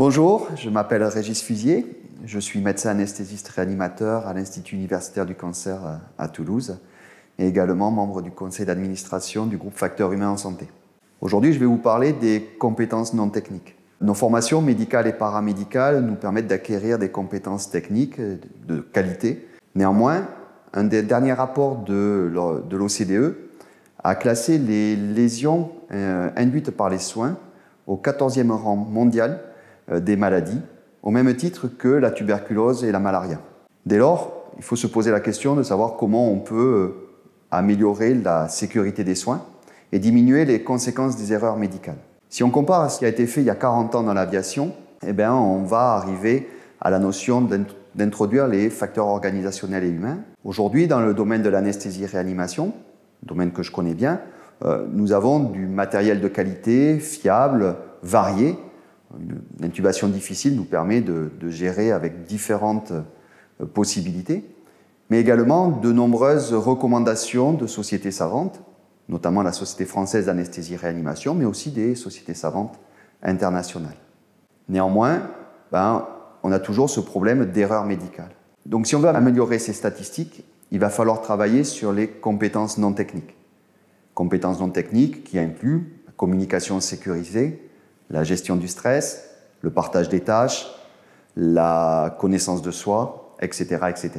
Bonjour, je m'appelle Régis Fusier, je suis médecin anesthésiste réanimateur à l'Institut universitaire du cancer à Toulouse et également membre du conseil d'administration du groupe Facteurs Humains en Santé. Aujourd'hui, je vais vous parler des compétences non techniques. Nos formations médicales et paramédicales nous permettent d'acquérir des compétences techniques de qualité. Néanmoins, un des derniers rapports de l'OCDE a classé les lésions induites par les soins au 14e rang mondial des maladies, au même titre que la tuberculose et la malaria. Dès lors, il faut se poser la question de savoir comment on peut améliorer la sécurité des soins et diminuer les conséquences des erreurs médicales. Si on compare à ce qui a été fait il y a 40 ans dans l'aviation, on va arriver à la notion d'introduire les facteurs organisationnels et humains. Aujourd'hui, dans le domaine de l'anesthésie-réanimation, domaine que je connais bien, nous avons du matériel de qualité, fiable, varié. Une intubation difficile nous permet de gérer avec différentes possibilités, mais également de nombreuses recommandations de sociétés savantes, notamment la Société française d'anesthésie-réanimation, mais aussi des sociétés savantes internationales. Néanmoins, on a toujours ce problème d'erreur médicale. Donc si on veut améliorer ces statistiques, il va falloir travailler sur les compétences non techniques. Compétences non techniques qui incluent la communication sécurisée, la gestion du stress, le partage des tâches, la connaissance de soi, etc. etc.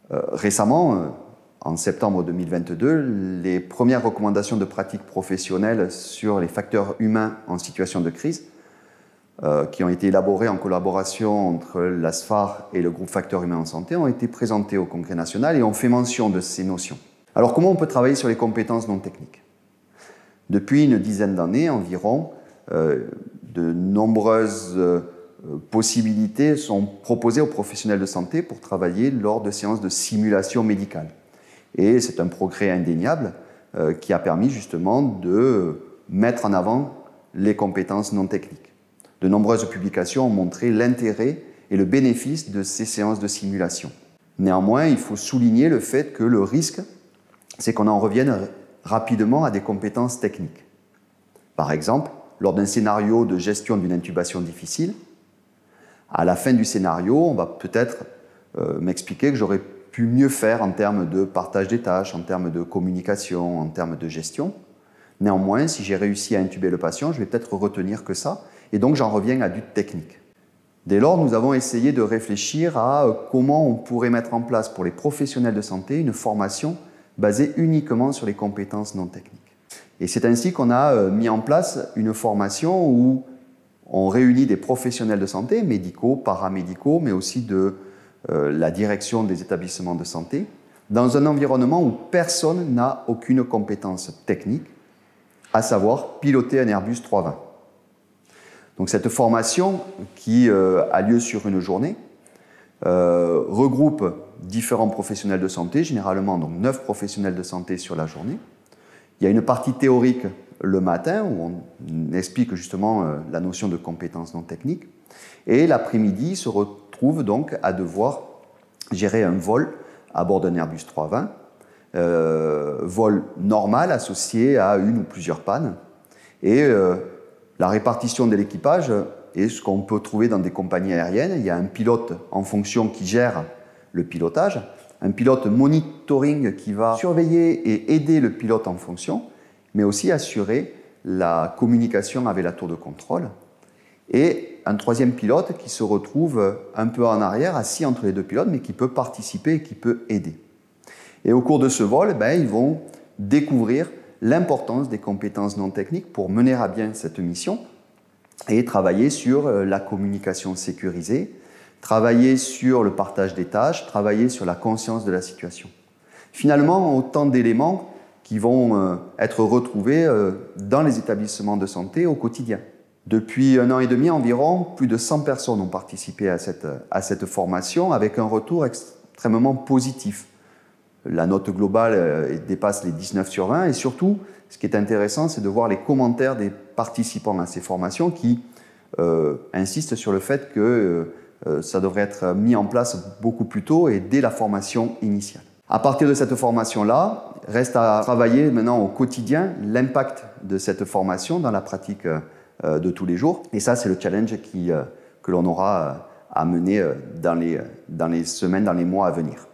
Récemment, en septembre 2022, les premières recommandations de pratique professionnelle sur les facteurs humains en situation de crise, qui ont été élaborées en collaboration entre l'ASFAR et le groupe Facteurs Humains en Santé, ont été présentées au Congrès national et ont fait mention de ces notions. Alors comment on peut travailler sur les compétences non techniques? Depuis une dizaine d'années environ, de nombreuses possibilités sont proposées aux professionnels de santé pour travailler lors de séances de simulation médicale. Et c'est un progrès indéniable qui a permis justement de mettre en avant les compétences non techniques. De nombreuses publications ont montré l'intérêt et le bénéfice de ces séances de simulation. Néanmoins, il faut souligner le fait que le risque, c'est qu'on en revienne rapidement à des compétences techniques. Par exemple, lors d'un scénario de gestion d'une intubation difficile, à la fin du scénario, on va peut-être m'expliquer que j'aurais pu mieux faire en termes de partage des tâches, en termes de communication, en termes de gestion. Néanmoins, si j'ai réussi à intuber le patient, je vais peut-être retenir que ça, et donc j'en reviens à du technique. Dès lors, nous avons essayé de réfléchir à comment on pourrait mettre en place pour les professionnels de santé une formation basée uniquement sur les compétences non techniques. Et c'est ainsi qu'on a mis en place une formation où on réunit des professionnels de santé, médicaux, paramédicaux, mais aussi de la direction des établissements de santé, dans un environnement où personne n'a aucune compétence technique, à savoir piloter un Airbus 320. Donc cette formation, qui a lieu sur une journée, regroupe différents professionnels de santé, généralement donc 9 professionnels de santé sur la journée. Il y a une partie théorique le matin où on explique justement la notion de compétences non techniques. Et l'après-midi se retrouve donc à devoir gérer un vol à bord d'un Airbus 320, vol normal associé à une ou plusieurs pannes. Et la répartition de l'équipage est ce qu'on peut trouver dans des compagnies aériennes. Il y a un pilote en fonction qui gère le pilotage, un pilote monitoring qui va surveiller et aider le pilote en fonction, mais aussi assurer la communication avec la tour de contrôle. Et un troisième pilote qui se retrouve un peu en arrière, assis entre les deux pilotes, mais qui peut participer et qui peut aider. Et au cours de ce vol, ils vont découvrir l'importance des compétences non techniques pour mener à bien cette mission et travailler sur la communication sécurisée, travailler sur le partage des tâches, travailler sur la conscience de la situation. Finalement, autant d'éléments qui vont être retrouvés dans les établissements de santé au quotidien. Depuis 1 an et demi environ, plus de 100 personnes ont participé à cette formation avec un retour extrêmement positif. La note globale dépasse les 19 sur 20 et surtout, ce qui est intéressant, c'est de voir les commentaires des participants à ces formations qui insistent sur le fait que ça devrait être mis en place beaucoup plus tôt et dès la formation initiale. À partir de cette formation-là, reste à travailler maintenant au quotidien l'impact de cette formation dans la pratique de tous les jours. Et ça, c'est le challenge que l'on aura à mener dans les semaines, dans les mois à venir.